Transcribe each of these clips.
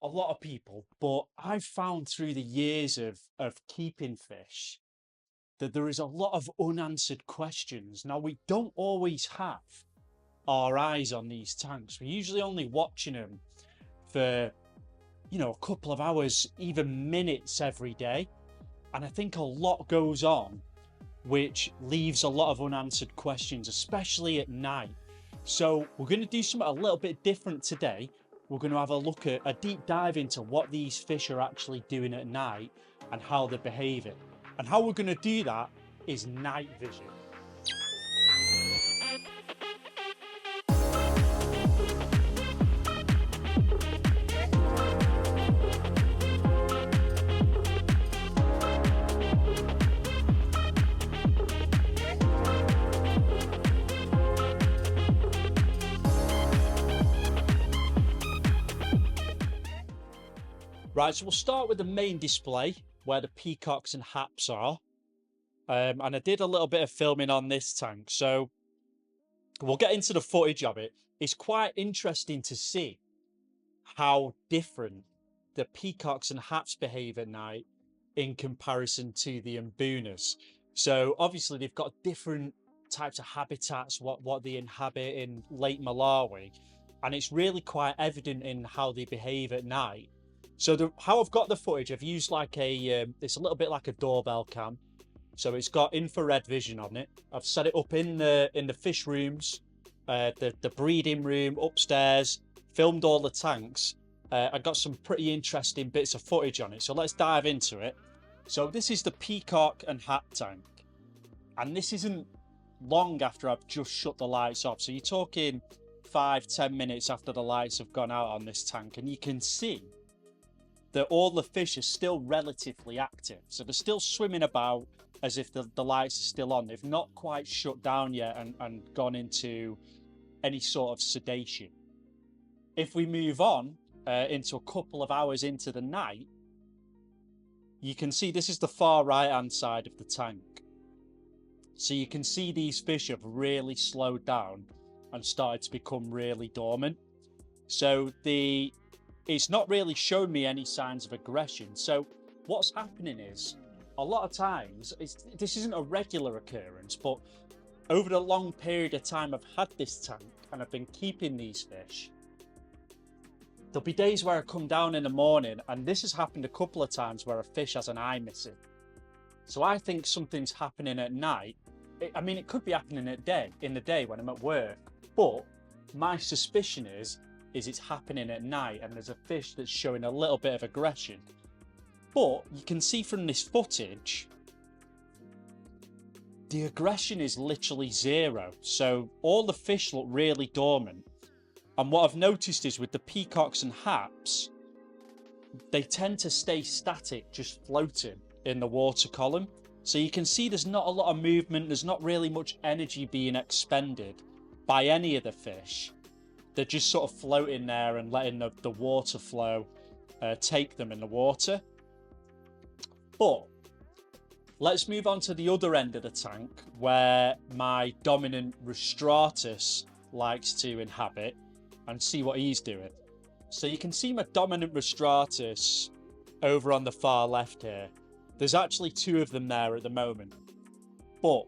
a lot of people, but I've found through the years of keeping fish that there is a lot of unanswered questions. Now, we don't always have our eyes on these tanks. We're usually only watching them for, a couple of hours, even minutes every day. And I think a lot goes on, which leaves a lot of unanswered questions, especially at night. So we're going to do something a little bit different today. We're going to have a look at a deep dive into what these fish are actually doing at night and how they're behaving. And how we're going to do that is night vision. Right, so we'll start with the main display where the peacocks and haps are. And I did a little bit of filming on this tank, so we'll get into the footage of it. It's quite interesting to see how different the peacocks and haps behave at night in comparison to the Mbunas. So obviously they've got different types of habitats, what they inhabit in Lake Malawi, and it's really quite evident in how they behave at night. So how I've got the footage, I've used like it's a little bit like a doorbell cam. So it's got infrared vision on it. I've set it up in the fish rooms, the breeding room upstairs, filmed all the tanks. I got some pretty interesting bits of footage on it. So let's dive into it. So this is the peacock and hat tank. And this isn't long after I've just shut the lights off. So you're talking 5-10 minutes after the lights have gone out on this tank. And you can see that all the fish are still relatively active. So they're still swimming about as if the lights are still on. They've not quite shut down yet and gone into any sort of sedation. If we move on into a couple of hours into the night, you can see this is the far right hand side of the tank. So you can see these fish have really slowed down and started to become really dormant. So it's not really showing me any signs of aggression. So what's happening is, a lot of times, this isn't a regular occurrence, but over the long period of time I've had this tank and I've been keeping these fish, there'll be days where I come down in the morning, and this has happened a couple of times where a fish has an eye missing. So I think something's happening at night. It could be happening in the day when I'm at work, but my suspicion is it's happening at night and there's a fish that's showing a little bit of aggression. But you can see from this footage, the aggression is literally zero. So all the fish look really dormant. And what I've noticed is with the peacocks and haps, they tend to stay static, just floating in the water column. So you can see there's not a lot of movement. There's not really much energy being expended by any of the fish. They're just sort of floating there and letting the water flow take them in the water. But let's move on to the other end of the tank where my dominant Rostratus likes to inhabit and see what he's doing. So you can see my dominant Rostratus over on the far left here. There's actually two of them there at the moment, but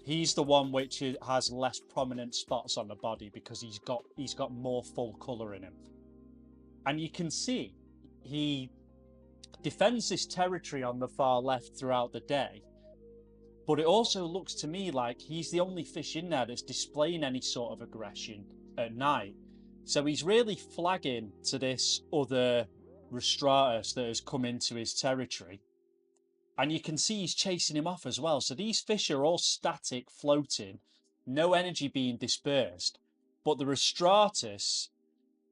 he's the one which has less prominent spots on the body because he's got more full colour in him. And you can see he defends this territory on the far left throughout the day, but it also looks to me like he's the only fish in there that's displaying any sort of aggression at night. So he's really flagging to this other Rostratus that has come into his territory. And you can see he's chasing him off as well. So these fish are all static, floating, no energy being dispersed. But the Rostratus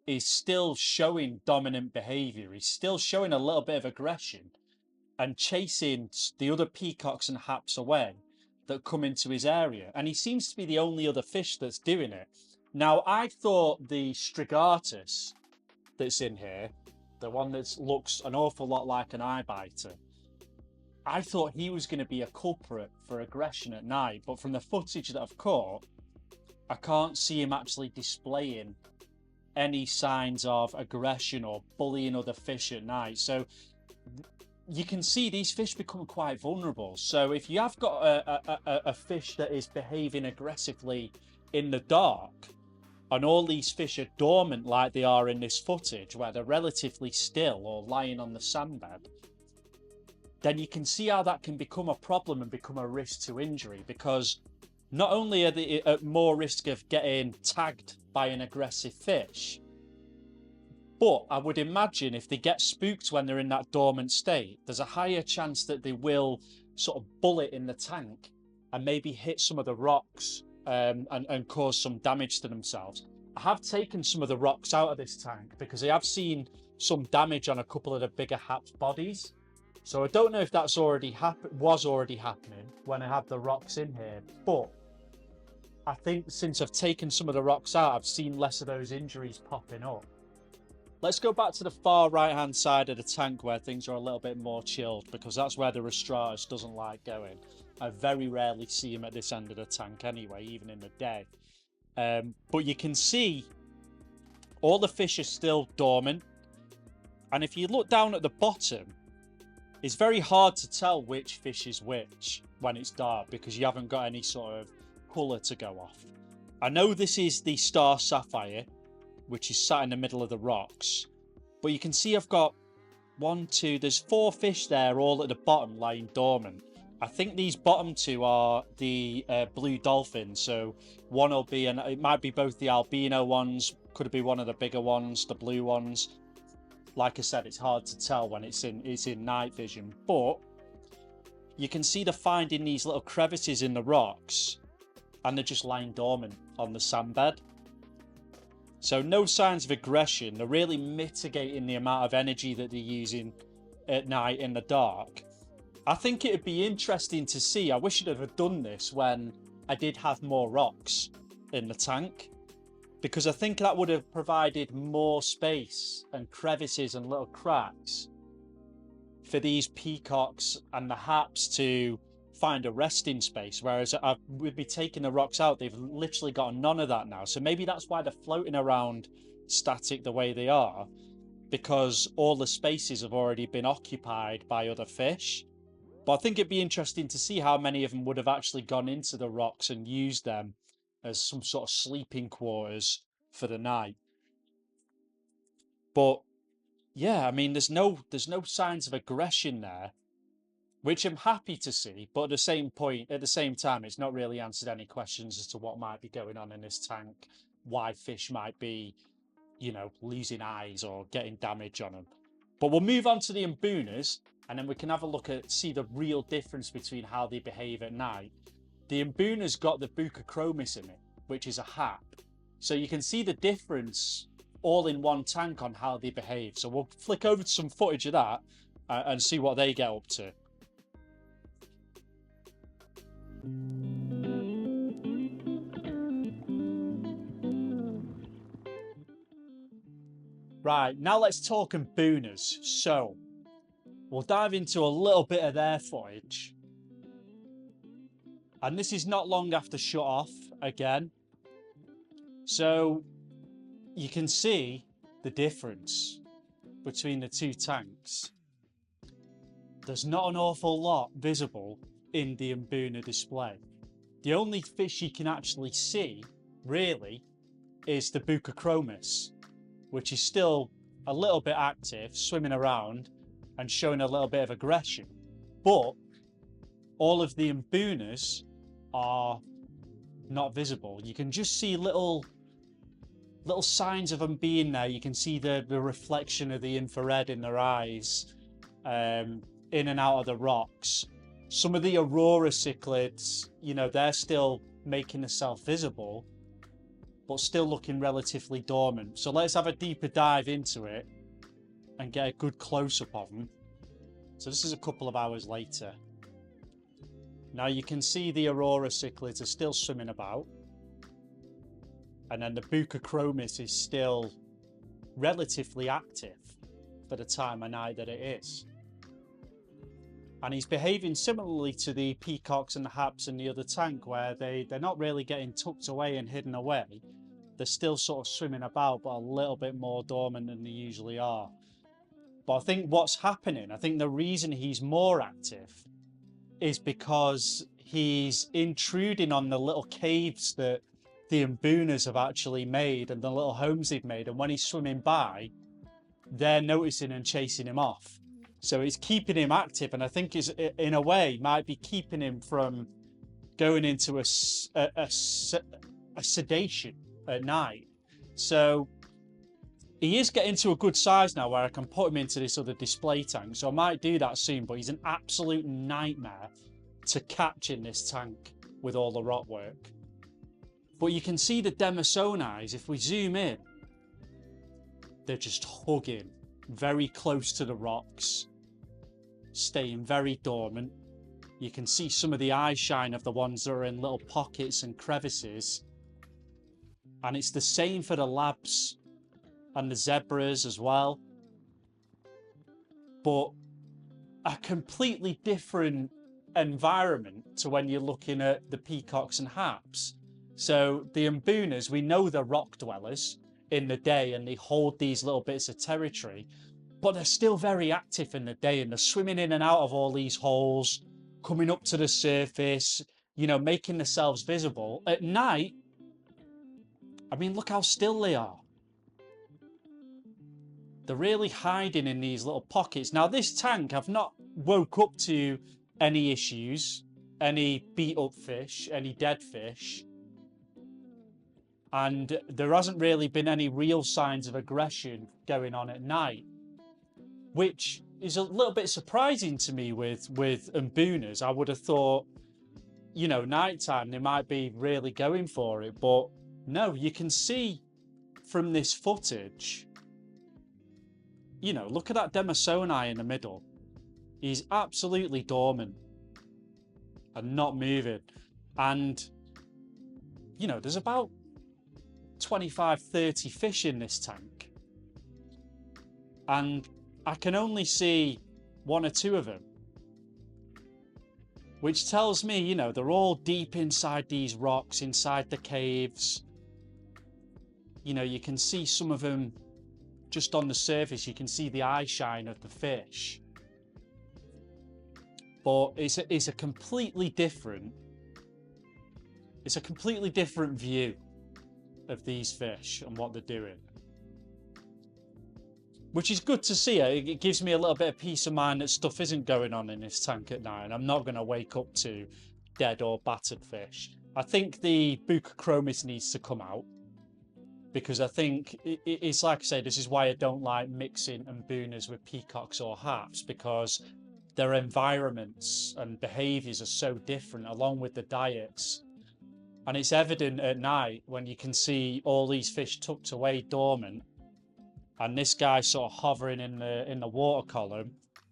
is still showing dominant behaviour. He's still showing a little bit of aggression and chasing the other peacocks and haps away that come into his area. And he seems to be the only other fish that's doing it. Now, I thought the Strigatus that's in here, the one that looks an awful lot like an eye biter, I thought he was going to be a culprit for aggression at night, but from the footage that I've caught, I can't see him actually displaying any signs of aggression or bullying other fish at night. So you can see these fish become quite vulnerable. So if you have got a fish that is behaving aggressively in the dark, and all these fish are dormant like they are in this footage, where they're relatively still or lying on the sandbed, then you can see how that can become a problem and become a risk to injury, because not only are they at more risk of getting tagged by an aggressive fish, but I would imagine if they get spooked when they're in that dormant state, there's a higher chance that they will sort of bullet in the tank and maybe hit some of the rocks and cause some damage to themselves. I have taken some of the rocks out of this tank because I have seen some damage on a couple of the bigger haps bodies. So I don't know if that's was already happening when I had the rocks in here, but I think since I've taken some of the rocks out, I've seen less of those injuries popping up. Let's go back to the far right-hand side of the tank where things are a little bit more chilled, because that's where the Rostratus doesn't like going. I very rarely see him at this end of the tank anyway, even in the day. But you can see all the fish are still dormant. And if you look down at the bottom, it's very hard to tell which fish is which when it's dark, because you haven't got any sort of colour to go off. I know this is the Star Sapphire, which is sat in the middle of the rocks, but you can see I've got there's 4 fish there, all at the bottom lying dormant. I think these bottom 2 are the blue dolphins, so one will be, and it might be both the albino ones, could be one of the bigger ones, the blue ones. Like I said, it's hard to tell when it's in night vision, but you can see they're finding these little crevices in the rocks and they're just lying dormant on the sandbed. So no signs of aggression. They're really mitigating the amount of energy that they're using at night in the dark. I think it'd be interesting to see. I wish I'd have done this when I did have more rocks in the tank, because I think that would have provided more space and crevices and little cracks for these peacocks and the haps to find a resting space, whereas I would be taking the rocks out. They've literally got none of that now. So maybe that's why they're floating around static the way they are, because all the spaces have already been occupied by other fish. But I think it'd be interesting to see how many of them would have actually gone into the rocks and used them as some sort of sleeping quarters for the night. But yeah, I mean, there's no signs of aggression there, which I'm happy to see. But at the same time, it's not really answered any questions as to what might be going on in this tank, why fish might be, losing eyes or getting damage on them. But we'll move on to the Mbunas, and then we can have a look at, see the real difference between how they behave at night. The Mbuna's got the Buccochromis in it, which is a hap. So you can see the difference all in one tank on how they behave. So we'll flick over to some footage of that and see what they get up to. Right, now let's talk Mbunas. So we'll dive into a little bit of their footage. And this is not long after shut off again. So you can see the difference between the two tanks. There's not an awful lot visible in the Mbuna display. The only fish you can actually see, really, is the Buccochromis, which is still a little bit active, swimming around and showing a little bit of aggression. But all of the Mbunas are not visible. You can just see little signs of them being there. You can see the reflection of the infrared in their eyes, in and out of the rocks. Some of the Aurora cichlids, they're still making themselves visible, but still looking relatively dormant. So let's have a deeper dive into it and get a good close-up of them. So this is a couple of hours later. Now you can see the Aurora cichlids are still swimming about. And then the Buccochromis is still relatively active for the time of night that it is. And he's behaving similarly to the peacocks and the haps in the other tank, where they're not really getting tucked away and hidden away. they're still sort of swimming about, but a little bit more dormant than they usually are. But I think what's happening, I think the reason he's more active is because he's intruding on the little caves that the Mbunas have actually made and the little homes they've made. And when he's swimming by, they're noticing and chasing him off. So it's keeping him active, and I think is in a way might be keeping him from going into a sedation at night. So he is getting to a good size now where I can put him into this other display tank. So I might do that soon, but he's an absolute nightmare to catch in this tank with all the rot work. But you can see the Demosonis, if we zoom in, they're just hugging very close to the rocks, staying very dormant. You can see some of the eye shine of the ones that are in little pockets and crevices. And it's the same for the labs and the zebras as well. But a completely different environment to when you're looking at the peacocks and haps. So the Mbunas, we know they're rock dwellers in the day and they hold these little bits of territory, but they're still very active in the day and they're swimming in and out of all these holes, coming up to the surface, you know, making themselves visible. At night, I mean, look how still they are. They're really hiding in these little pockets. Now, this tank, I've not woke up to any issues, any beat up fish, any dead fish. And there hasn't really been any real signs of aggression going on at night, which is a little bit surprising to me with Mbunas. I would have thought, you know, nighttime, they might be really going for it. But no, you can see from this footage, you know, look at that Demosoni in the middle. He's absolutely dormant and not moving. And, you know, there's about 25, 30 fish in this tank. And I can only see one or two of them. Which tells me, you know, they're all deep inside these rocks, inside the caves. You know, you can see some of them just on the surface. You can see the eye shine of the fish. But it's a completely different view of these fish and what they're doing, which is good to see. It gives me a little bit of peace of mind that stuff isn't going on in this tank at night and I'm not going to wake up to dead or battered fish. I think the Buccochromis needs to come out, because I think it's like I say, this is why I don't like mixing Mbunas with peacocks or haps, because their environments and behaviours are so different along with the diets. And it's evident at night when you can see all these fish tucked away dormant and this guy sort of hovering in the water column.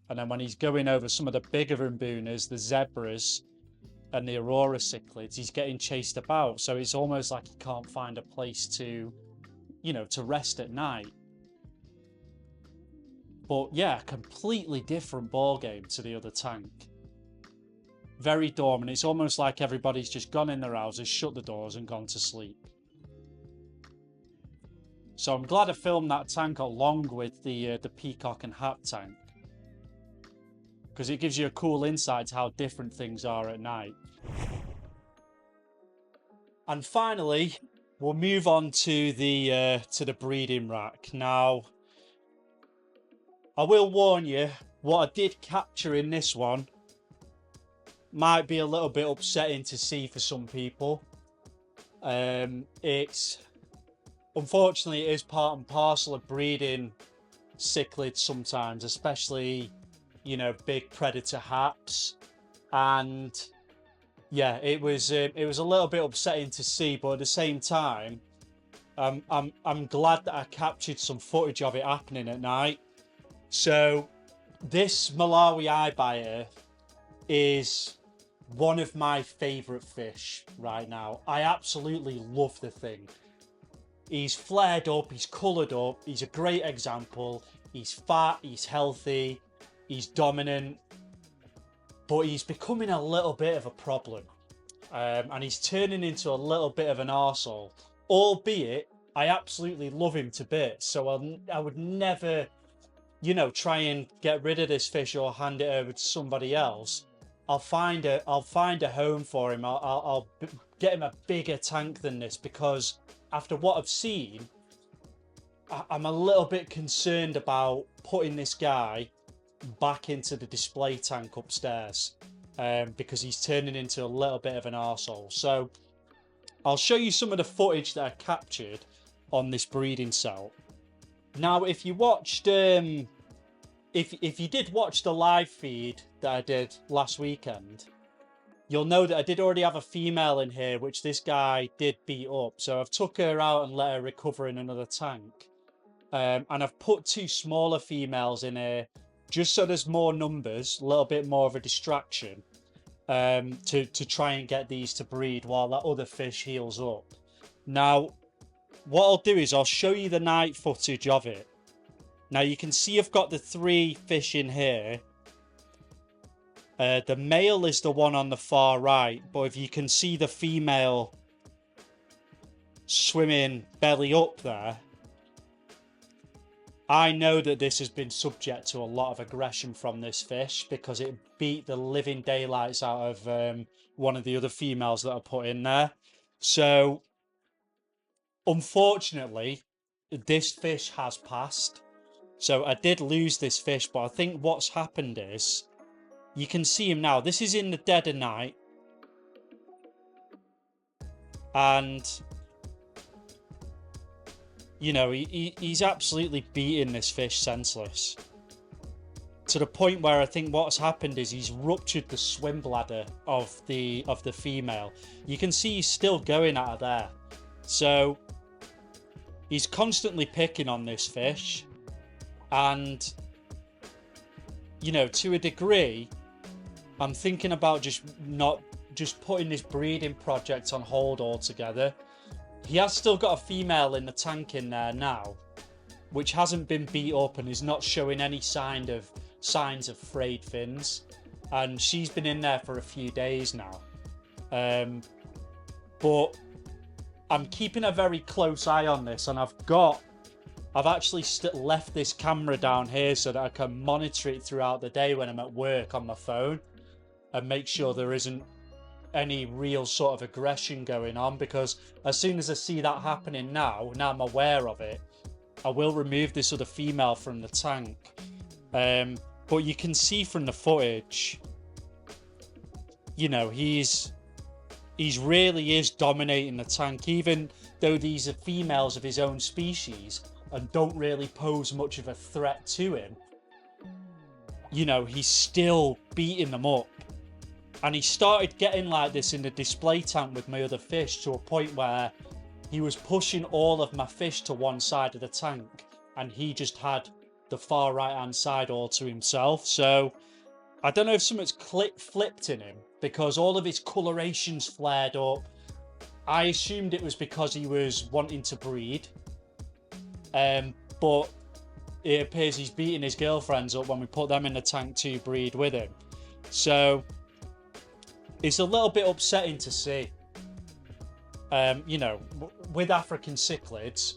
And then when he's going over some of the bigger Mbunas, the zebras and the Aurora cichlids, he's getting chased about. So it's almost like he can't find a place to, you know, to rest at night. But yeah, completely different ball game to the other tank. Very dormant. It's almost like everybody's just gone in their houses, shut the doors and gone to sleep. So I'm glad I filmed that tank along with the peacock and hap tank, because it gives you a cool insight to how different things are at night. And finally, we'll move on to the breeding rack. Now, I will warn you, what I did capture in this one might be a little bit upsetting to see for some people. It's unfortunately it is part and parcel of breeding cichlids sometimes, especially, you know, big predator haps. And yeah, it was a little bit upsetting to see, but at the same time, I'm glad that I captured some footage of it happening at night. So this Malawi eye biter is one of my favourite fish right now. I absolutely love the thing. He's flared up, he's coloured up, he's a great example. He's fat, he's healthy, he's dominant, but he's becoming a little bit of a problem. And he's turning into a little bit of an arsehole, albeit I absolutely love him to bits. So I would never, you know, try and get rid of this fish or hand it over to somebody else. I'll find a home for him. I'll get him a bigger tank than this, because after what I've seen, I'm a little bit concerned about putting this guy back into the display tank upstairs, because he's turning into a little bit of an arsehole. So I'll show you some of the footage that I captured on this breeding cell. Now, if you watched, if you did watch the live feed that I did last weekend, you'll know that I did already have a female in here, which this guy did beat up. So I've took her out and let her recover in another tank. And I've put 2 smaller females in here, just so there's more numbers, a little bit more of a distraction, to try and get these to breed while that other fish heals up. Now, what I'll do is I'll show you the night footage of it. Now you can see I've got the 3 fish in here. The male is the one on the far right, but if you can see the female swimming belly up there, I know that this has been subject to a lot of aggression from this fish, because it beat the living daylights out of one of the other females that I put in there. So unfortunately, this fish has passed. So I did lose this fish, but I think what's happened is, you can see him now. This is in the dead of night. And, you know, he's absolutely beating this fish senseless. To the point where I think what's happened is he's ruptured the swim bladder of the female. You can see he's still going at her there. So he's constantly picking on this fish. And, you know, to a degree, I'm thinking about just putting this breeding project on hold altogether. He has still got a female in the tank in there now, which hasn't been beat up and is not showing any signs of frayed fins, and she's been in there for a few days now. But I'm keeping a very close eye on this, and I've actually left this camera down here so that I can monitor it throughout the day when I'm at work on my phone, and make sure there isn't any real sort of aggression going on, because as soon as I see that happening now I'm aware of it, I will remove this other female from the tank. But you can see from the footage, you know, he's really is dominating the tank, even though these are females of his own species and don't really pose much of a threat to him. You know, he's still beating them up. And he started getting like this in the display tank with my other fish, to a point where he was pushing all of my fish to one side of the tank, and he just had the far right hand side all to himself. So I don't know if something's flipped in him, because all of his colorations flared up. I assumed it was because he was wanting to breed, but it appears he's beating his girlfriends up when we put them in the tank to breed with him. So it's a little bit upsetting to see. You know, with African cichlids,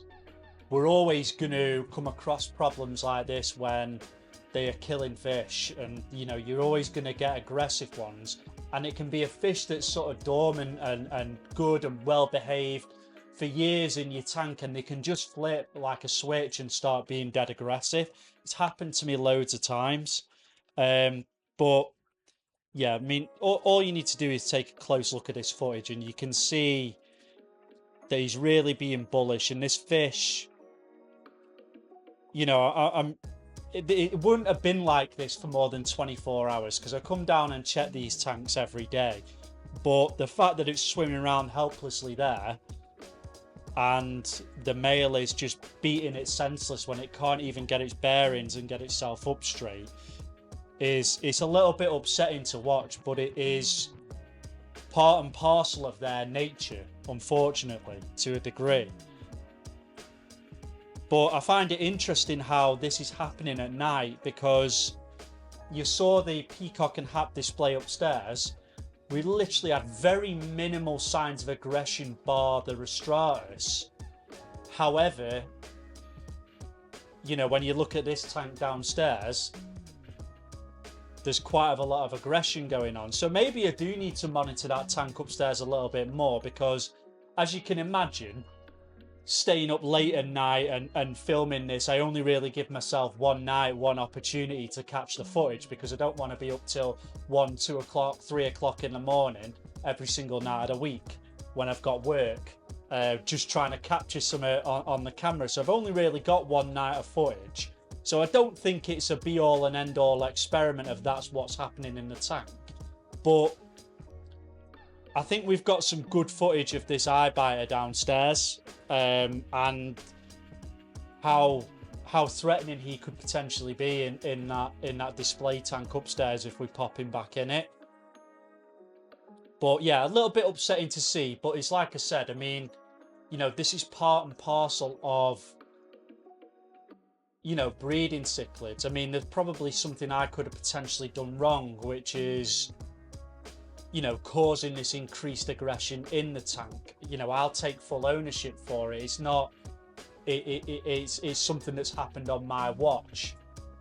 we're always going to come across problems like this when they are killing fish, and you know, you're always going to get aggressive ones, and it can be a fish that's sort of dormant and good and well behaved for years in your tank, and they can just flip like a switch and start being dead aggressive. It's happened to me loads of times. But yeah, I mean, all you need to do is take a close look at this footage, and you can see that he's really being bullish. And this fish, you know, it wouldn't have been like this for more than 24 hours, because I come down and check these tanks every day. But the fact that it's swimming around helplessly there, and the male is just beating it senseless when it can't even get its bearings and get itself up straight, it's a little bit upsetting to watch. But it is part and parcel of their nature, unfortunately, to a degree. But I find it interesting how this is happening at night, because you saw the peacock and hap display upstairs. We literally had very minimal signs of aggression, bar the rostratus. However, you know, when you look at this tank downstairs, there's quite a lot of aggression going on. So maybe I do need to monitor that tank upstairs a little bit more, because as you can imagine, staying up late at night and filming this, I only really give myself one night, one opportunity to catch the footage, because I don't want to be up till 1, 2 o'clock, 3 o'clock in the morning every single night of the week when I've got work, just trying to capture some on the camera. So I've only really got one night of footage. So I don't think it's a be-all and end-all experiment of that's what's happening in the tank. But I think we've got some good footage of this eye biter downstairs, and how threatening he could potentially be in that display tank upstairs if we pop him back in it. But yeah, a little bit upsetting to see. But it's like I said, I mean, you know, this is part and parcel of, you know, breeding cichlids. I mean, there's probably something I could have potentially done wrong, which is, you know, causing this increased aggression in the tank. You know, I'll take full ownership for it. It's not, it's something that's happened on my watch.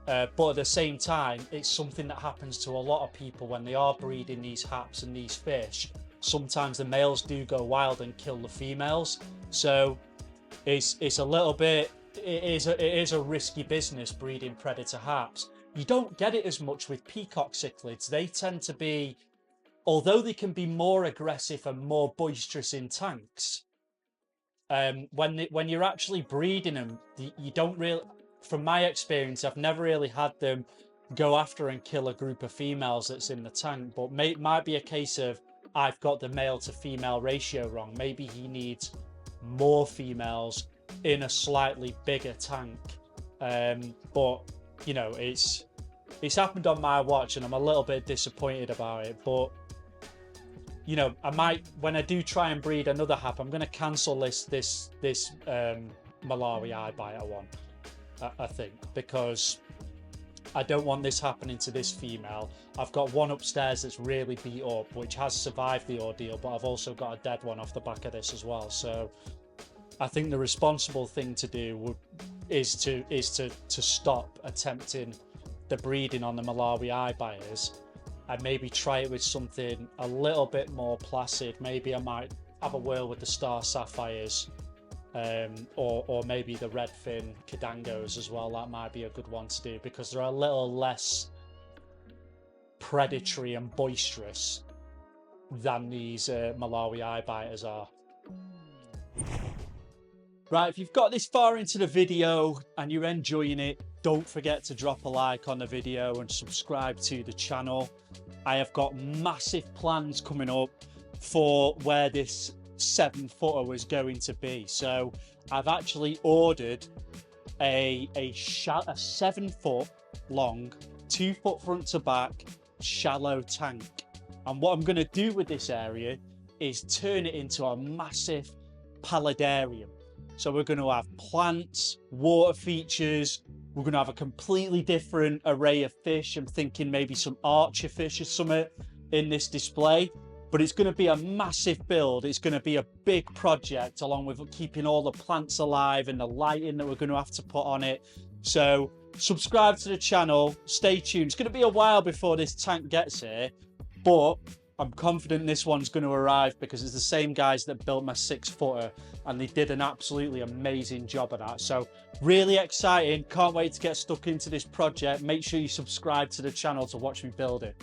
But at the same time, it's something that happens to a lot of people when they are breeding these haps and these fish. Sometimes the males do go wild and kill the females. So it's a little bit, it is a risky business breeding predator haps. You don't get it as much with peacock cichlids. They tend to be, although they can be more aggressive and more boisterous in tanks, when you're actually breeding them, you don't really, from my experience, I've never really had them go after and kill a group of females that's in the tank. But might be a case of I've got the male to female ratio wrong. Maybe he needs more females in a slightly bigger tank. But you know, it's happened on my watch, and I'm a little bit disappointed about it. But you know, I might, when I do try and breed another hap, I'm going to cancel this Malawi eye biter one, I think, because I don't want this happening to this female. I've got one upstairs that's really beat up, which has survived the ordeal, but I've also got a dead one off the back of this as well. So I think the responsible thing to do is to stop attempting the breeding on the Malawi eye biters, and maybe try it with something a little bit more placid. Maybe I might have a whirl with the star sapphires, or maybe the redfin Kadangos as well. That might be a good one to do, because they're a little less predatory and boisterous than these Malawi eye biters are. Right, if you've got this far into the video and you're enjoying it, don't forget to drop a like on the video and subscribe to the channel. I have got massive plans coming up for where this 7-footer was going to be. So I've actually ordered a 7-foot long, 2-foot front to back shallow tank. And what I'm going to do with this area is turn it into a massive paludarium. So we're going to have plants, water features. We're going to have a completely different array of fish. I'm thinking maybe some archer fish or something in this display. But it's going to be a massive build. It's going to be a big project, along with keeping all the plants alive and the lighting that we're going to have to put on it. So subscribe to the channel. Stay tuned. It's going to be a while before this tank gets here, but I'm confident this one's going to arrive, because it's the same guys that built my 6-footer, and they did an absolutely amazing job of that. So really exciting. Can't wait to get stuck into this project. Make sure you subscribe to the channel to watch me build it.